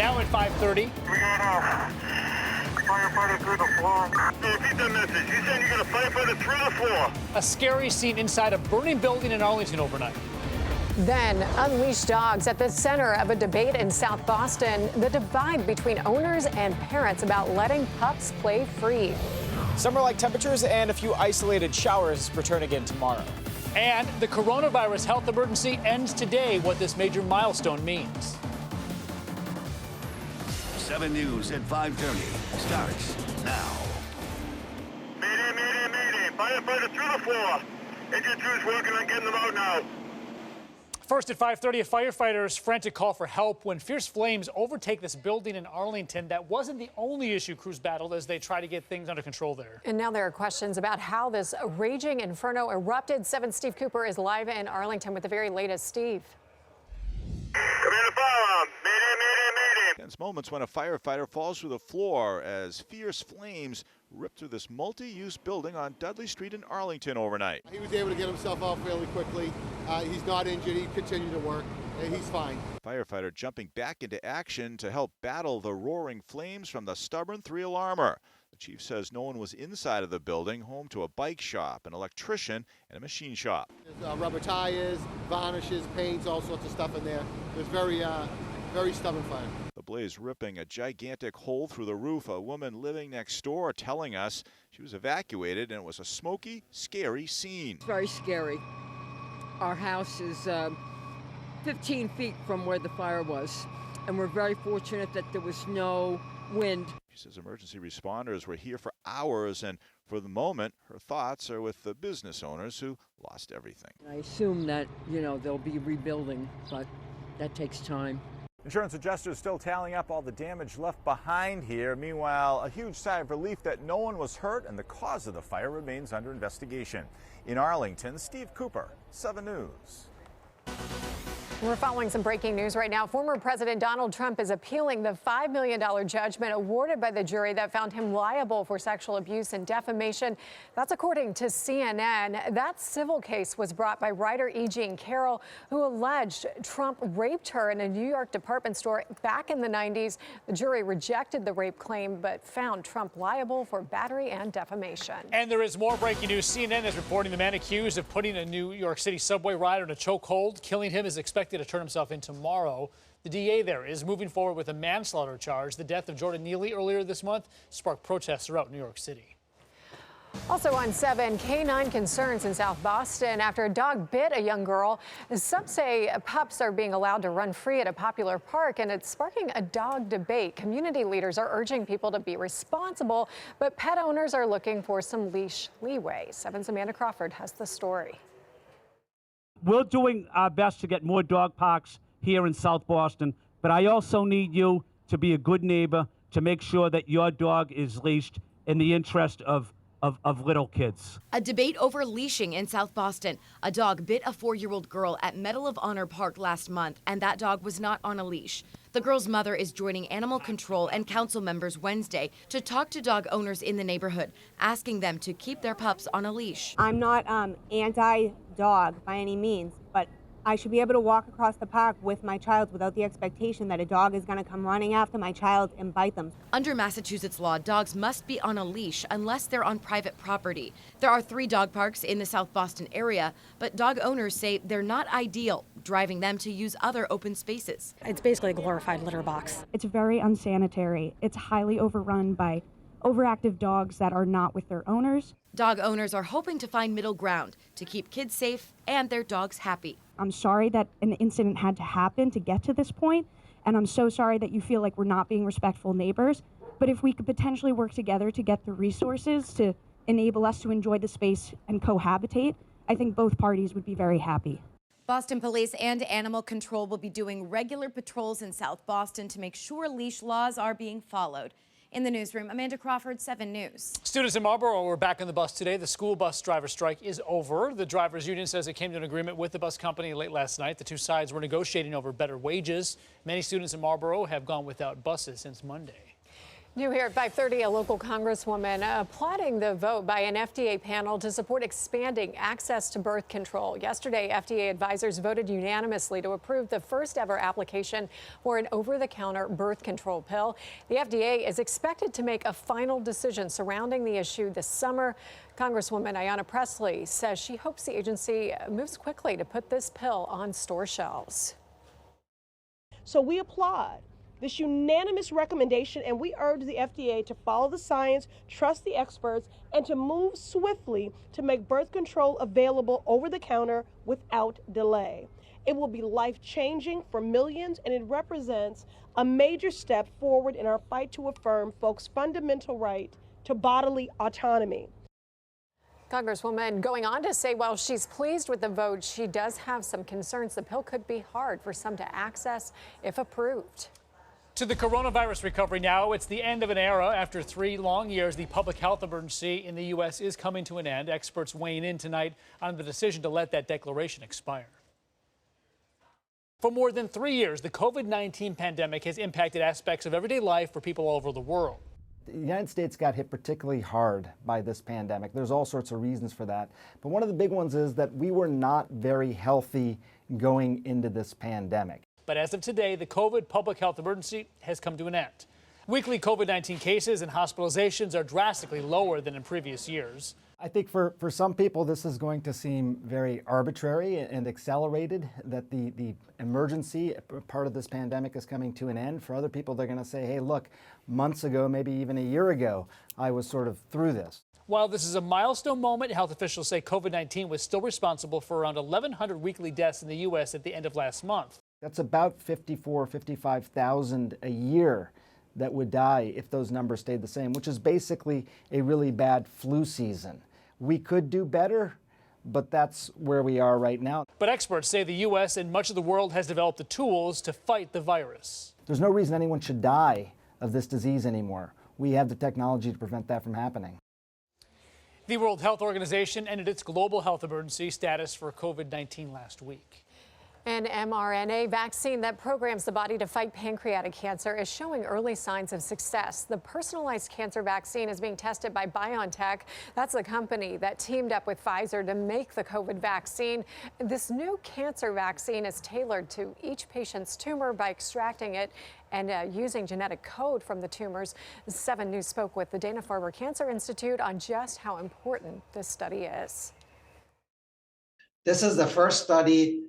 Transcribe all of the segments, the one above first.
Now at 5:30. We got a firefighter through the floor. Repeat that message. You said you got a firefighter through the floor. A scary scene inside a burning building in Arlington overnight. Then, unleashed dogs at the center of a debate in South Boston. The divide between owners and parents about letting pups play free. Summer-like temperatures and a few isolated showers return again tomorrow. And the coronavirus health emergency ends today. What this major milestone means. 7 News at 5:30 starts now. Mayday, mayday, mayday. Firefighter through the floor. Engine 2's working on getting them out now. First at 5:30, a firefighter's frantic call for help when fierce flames overtake this building in Arlington. That wasn't the only issue crews battled as they try to get things under control there. And now there are questions about how this raging inferno erupted. 7's Steve Cooper is live in Arlington with the very latest. Steve. Commander Fire, mayday, mayday, mayday. Tense moments when a firefighter falls through the floor as fierce flames rip through this multi-use building on Dudley Street in Arlington overnight. He was able to get himself out fairly quickly. He's not injured. He continued to work. He's fine. Firefighter jumping back into action to help battle the roaring flames from the stubborn 3-alarmer. The chief says no one was inside of the building, home to a bike shop, an electrician, and a machine shop. There's rubber tires, varnishes, paints, all sorts of stuff in there. There's very stubborn fire. The blaze ripping a gigantic hole through the roof. A woman living next door telling us she was evacuated, and it was a smoky, scary scene. It's very scary. Our house is 15 feet from where the fire was, and we're very fortunate that there was no wind. She says emergency responders were here for hours, and for the moment, her thoughts are with the business owners who lost everything. I assume that, they'll be rebuilding, but that takes time. Insurance adjusters still tallying up all the damage left behind here. Meanwhile, a huge sigh of relief that no one was hurt and the cause of the fire remains under investigation. In Arlington, Steve Cooper, 7 News. We're following some breaking news right now. Former President Donald Trump is appealing the $5 million judgment awarded by the jury that found him liable for sexual abuse and defamation. That's according to CNN. That civil case was brought by writer E. Jean Carroll, who alleged Trump raped her in a New York department store back in the 90s. The jury rejected the rape claim, but found Trump liable for battery and defamation. And there is more breaking news. CNN is reporting the man accused of putting a New York City subway rider in a chokehold, killing him, is expected to turn himself in tomorrow. The DA there is moving forward with a manslaughter charge. The death of Jordan Neely earlier this month sparked protests throughout New York City. Also on 7, canine concerns in South Boston after a dog bit a young girl. Some say pups are being allowed to run free at a popular park, and it's sparking a dog debate. Community leaders are urging people to be responsible, but pet owners are looking for some leash leeway. 7's Amanda Crawford has the story. We're doing our best to get more dog parks here in South Boston, but I also need you to be a good neighbor to make sure that your dog is leashed in the interest of little kids. A debate over leashing in South Boston. A dog bit a 4-year-old girl at Medal of Honor Park last month, and that dog was not on a leash. The girl's mother is joining animal control and council members Wednesday to talk to dog owners in the neighborhood, asking them to keep their pups on a leash. I'm not anti-dog by any means, but I should be able to walk across the park with my child without the expectation that a dog is going to come running after my child and bite them. Under Massachusetts law, dogs must be on a leash unless they're on private property. There are 3 dog parks in the South Boston area, but dog owners say they're not ideal, driving them to use other open spaces. It's basically a glorified litter box. It's very unsanitary. It's highly overrun by overactive dogs that are not with their owners. Dog owners are hoping to find middle ground to keep kids safe and their dogs happy. I'm sorry that an incident had to happen to get to this point, and I'm so sorry that you feel like we're not being respectful neighbors. But if we could potentially work together to get the resources to enable us to enjoy the space and cohabitate, I think both parties would be very happy. Boston Police and Animal Control will be doing regular patrols in South Boston to make sure leash laws are being followed. In the newsroom, Amanda Crawford, 7 News. Students in Marlboro were back on the bus today. The school bus driver strike is over. The drivers' union says it came to an agreement with the bus company late last night. The two sides were negotiating over better wages. Many students in Marlboro have gone without buses since Monday. New here at 5:30, a local congresswoman applauding the vote by an FDA panel to support expanding access to birth control. Yesterday, FDA advisors voted unanimously to approve the first ever application for an over-the-counter birth control pill. The FDA is expected to make a final decision surrounding the issue this summer. Congresswoman Ayanna Pressley says she hopes the agency moves quickly to put this pill on store shelves. So we applaud this unanimous recommendation, and we urge the FDA to follow the science, trust the experts, and to move swiftly to make birth control available over the counter without delay. It will be life-changing for millions, and it represents a major step forward in our fight to affirm folks' fundamental right to bodily autonomy. Congresswoman going on to say while she's pleased with the vote, she does have some concerns the pill could be hard for some to access if approved. To the coronavirus recovery now. It's the end of an era. After 3 long years, the public health emergency in the U.S. is coming to an end. Experts weighing in tonight on the decision to let that declaration expire. For more than 3 years, the COVID-19 pandemic has impacted aspects of everyday life for people all over the world. The United States got hit particularly hard by this pandemic. There's all sorts of reasons for that. But one of the big ones is that we were not very healthy going into this pandemic. But as of today, the COVID public health emergency has come to an end. Weekly COVID-19 cases and hospitalizations are drastically lower than in previous years. I think for some people, this is going to seem very arbitrary and accelerated, that the emergency part of this pandemic is coming to an end. For other people, they're going to say, hey, look, months ago, maybe even a year ago, I was sort of through this. While this is a milestone moment, health officials say COVID-19 was still responsible for around 1,100 weekly deaths in the U.S. at the end of last month. That's about 55,000 a year that would die if those numbers stayed the same, which is basically a really bad flu season. We could do better, but that's where we are right now. But experts say the U.S. and much of the world has developed the tools to fight the virus. There's no reason anyone should die of this disease anymore. We have the technology to prevent that from happening. The World Health Organization ended its global health emergency status for COVID-19 last week. An mRNA vaccine that programs the body to fight pancreatic cancer is showing early signs of success. The personalized cancer vaccine is being tested by BioNTech. That's the company that teamed up with Pfizer to make the COVID vaccine. This new cancer vaccine is tailored to each patient's tumor by extracting it and using genetic code from the tumors. 7 News spoke with the Dana-Farber Cancer Institute on just how important this study is. This is the first study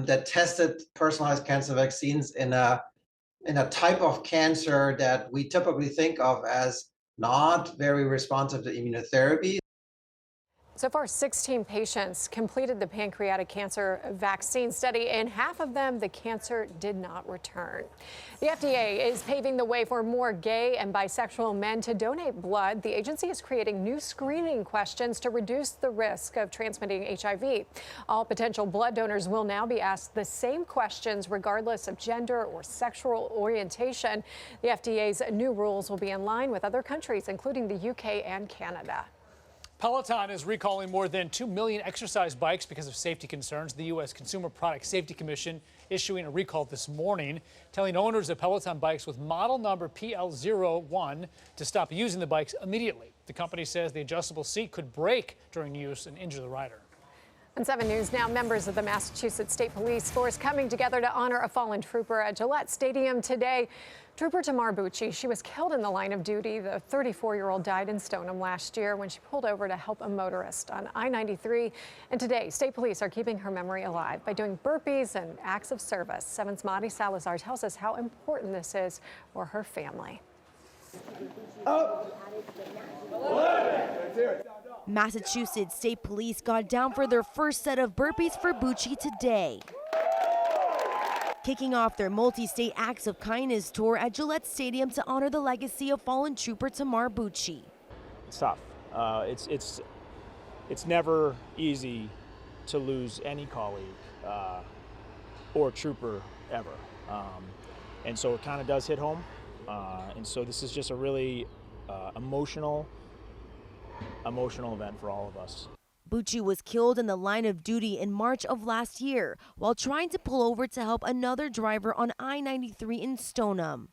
that tested personalized cancer vaccines in a type of cancer that we typically think of as not very responsive to immunotherapy. So far, 16 patients completed the pancreatic cancer vaccine study, and half of them, the cancer did not return. The FDA is paving the way for more gay and bisexual men to donate blood. The agency is creating new screening questions to reduce the risk of transmitting HIV. All potential blood donors will now be asked the same questions regardless of gender or sexual orientation. The FDA's new rules will be in line with other countries, including the UK and Canada. Peloton is recalling more than 2 million exercise bikes because of safety concerns. The U.S. Consumer Product Safety Commission issuing a recall this morning, telling owners of Peloton bikes with model number PL01 to stop using the bikes immediately. The company says the adjustable seat could break during use and injure the rider. On 7 News now, members of the Massachusetts State Police Force coming together to honor a fallen trooper at Gillette Stadium today. Trooper Tamar Bucci, she was killed in the line of duty. The 34-year-old died in Stoneham last year when she pulled over to help a motorist on I-93. And today, state police are keeping her memory alive by doing burpees and acts of service. 7's Madi Salazar tells us how important this is for her family. Massachusetts State Police got down for their first set of burpees for Bucci today, kicking off their multi-state Acts of Kindness tour at Gillette Stadium to honor the legacy of fallen trooper Tamar Bucci. It's tough. It's never easy to lose any colleague or trooper ever, and so it kind of does hit home. And so this is just a really emotional event for all of us. Bucci was killed in the line of duty in March of last year while trying to pull over to help another driver on I-93 in Stoneham.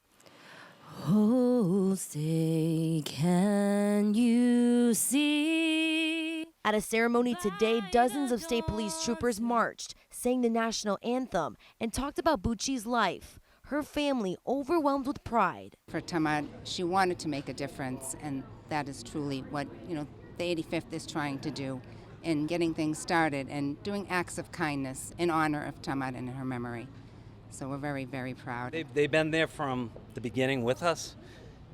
Oh, say, can you see? At a ceremony today, dozens of state police troopers marched, sang the national anthem, and talked about Bucci's life. Her family overwhelmed with pride. For Tamar, she wanted to make a difference, and that is truly what, the 85th is trying to do in getting things started and doing acts of kindness in honor of Tamar and in her memory. So we're very, very proud. They've been there from the beginning with us.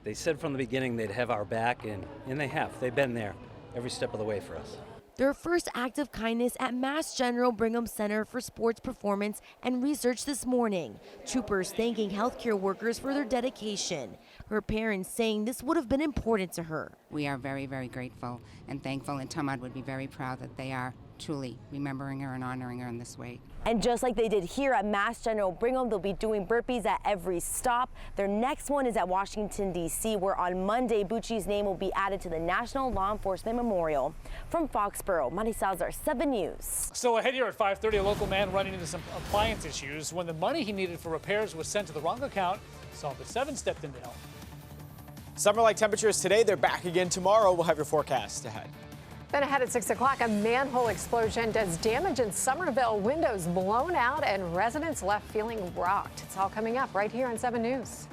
They said from the beginning they'd have our back, and they have. They've been there every step of the way for us. Their first act of kindness at Mass General Brigham Center for Sports Performance and Research this morning. Troopers thanking healthcare workers for their dedication. Her parents saying this would have been important to her. We are very, very grateful and thankful, and Tamar would be very proud that they are truly remembering her and honoring her in this way. And just like they did here at Mass General Brigham, they'll be doing burpees at every stop. Their next one is at Washington, D.C., where on Monday, Bucci's name will be added to the National Law Enforcement Memorial. From Foxborough, Mari Salazar, 7 News. So ahead here at 5:30, a local man running into some appliance issues. When the money he needed for repairs was sent to the wrong account, Solver 7 stepped in to help. Summer-like temperatures today. They're back again tomorrow. We'll have your forecast ahead. Then ahead at 6 o'clock, a manhole explosion does damage in Somerville. Windows blown out and residents left feeling rocked. It's all coming up right here on 7 News.